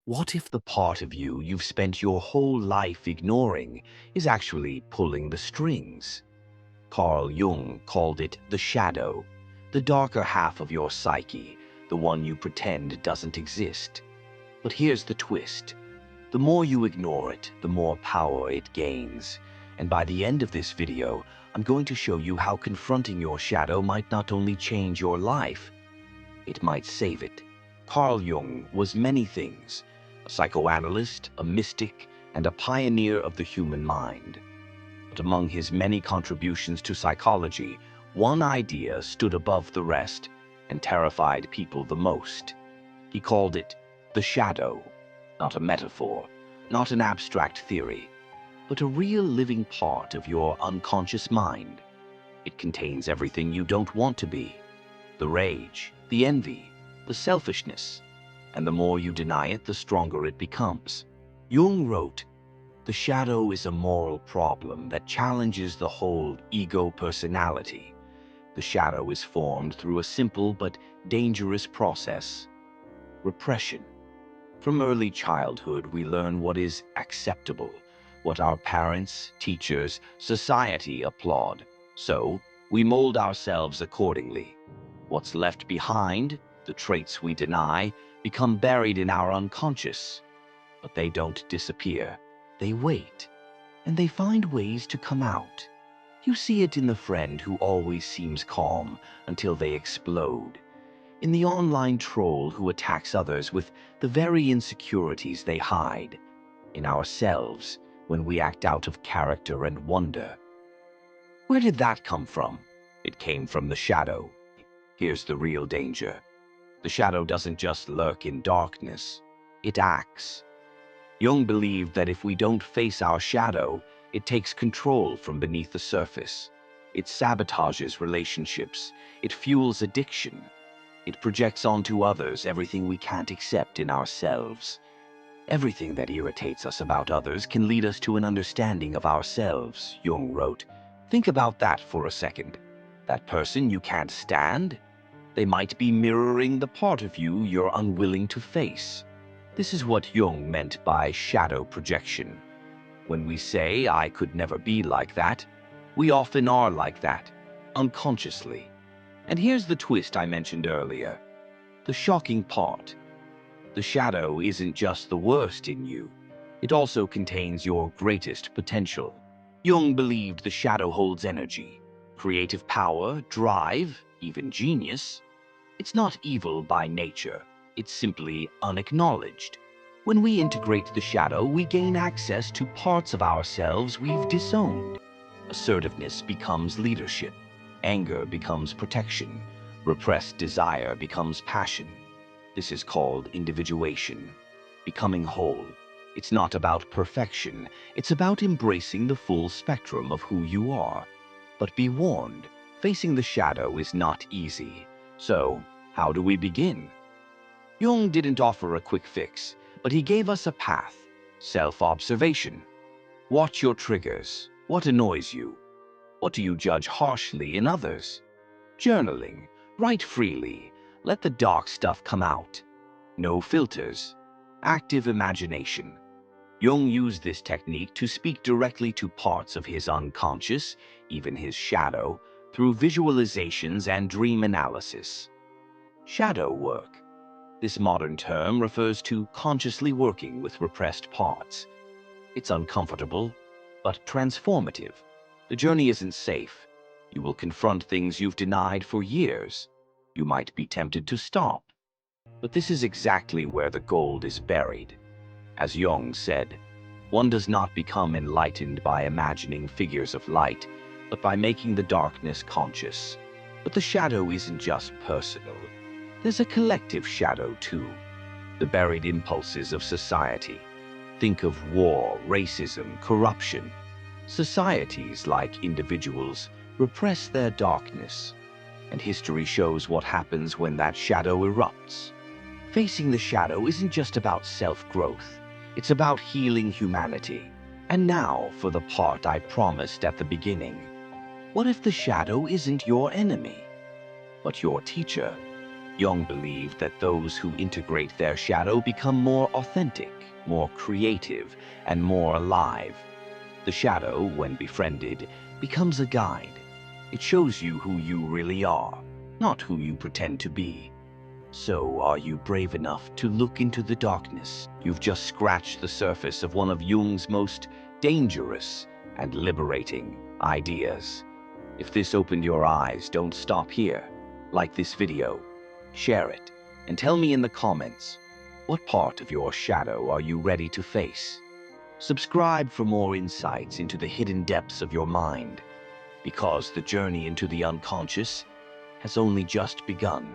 What if the part of you you've spent your whole life ignoring is actually pulling the strings? Carl Jung called it the shadow, the darker half of your psyche, the one you pretend doesn't exist. But here's the twist. The more you ignore it, the more power it gains. And by the end of this video, I'm going to show you how confronting your shadow might not only change your life, it might save it. Carl Jung was many things: a psychoanalyst, a mystic, and a pioneer of the human mind. But among his many contributions to psychology, one idea stood above the rest and terrified people the most. He called it the shadow, not a metaphor, not an abstract theory, but a real living part of your unconscious mind. It contains everything you don't want to be: the rage, the envy, the selfishness, and the more you deny it, the stronger it becomes. Jung wrote, "The shadow is a moral problem that challenges the whole ego personality. The shadow is formed through a simple but dangerous process: repression. From early childhood, we learn what is acceptable, what our parents, teachers, society applaud. So, we mold ourselves accordingly. What's left behind, the traits we deny, become buried in our unconscious. But they don't disappear. They wait, and they find ways to come out. You see it in the friend who always seems calm until they explode, in the online troll who attacks others with the very insecurities they hide, in ourselves when we act out of character and wonder. Where did that come from? It came from the shadow. Here's the real danger. The shadow doesn't just lurk in darkness, it acts. Jung believed that if we don't face our shadow, it takes control from beneath the surface. It sabotages relationships, it fuels addiction, it projects onto others everything we can't accept in ourselves. Everything that irritates us about others can lead us to an understanding of ourselves, Jung wrote. Think about that for a second. That person you can't stand? They might be mirroring the part of you you're unwilling to face. This is what Jung meant by shadow projection. When we say, "I could never be like that," we often are like that, unconsciously. And here's the twist I mentioned earlier. The shocking part. The shadow isn't just the worst in you. It also contains your greatest potential. Jung believed the shadow holds energy, creative power, drive, even genius. It's not evil by nature. It's simply unacknowledged. When we integrate the shadow, we gain access to parts of ourselves we've disowned. Assertiveness becomes leadership. Anger becomes protection. Repressed desire becomes passion. This is called individuation, becoming whole. It's not about perfection. It's about embracing the full spectrum of who you are. But be warned, facing the shadow is not easy. So, how do we begin? Jung didn't offer a quick fix, but he gave us a path: self-observation. Watch your triggers. What annoys you? What do you judge harshly in others? Journaling. Write freely. Let the dark stuff come out. No filters. Active imagination. Jung used this technique to speak directly to parts of his unconscious, even his shadow, through visualizations and dream analysis. Shadow work. This modern term refers to consciously working with repressed parts. It's uncomfortable, but transformative. The journey isn't safe. You will confront things you've denied for years. You might be tempted to stop. But this is exactly where the gold is buried. As Jung said, one does not become enlightened by imagining figures of light, but by making the darkness conscious. But the shadow isn't just personal. There's a collective shadow too. The buried impulses of society. Think of war, racism, corruption. Societies, like individuals, repress their darkness. And history shows what happens when that shadow erupts. Facing the shadow isn't just about self-growth. It's about healing humanity. And now for the part I promised at the beginning. What if the shadow isn't your enemy, but your teacher? Jung believed that those who integrate their shadow become more authentic, more creative, and more alive. The shadow, when befriended, becomes a guide. It shows you who you really are, not who you pretend to be. So, are you brave enough to look into the darkness? You've just scratched the surface of one of Jung's most dangerous and liberating ideas. If this opened your eyes, don't stop here. Like this video, share it, and tell me in the comments, what part of your shadow are you ready to face? Subscribe for more insights into the hidden depths of your mind, because the journey into the unconscious has only just begun.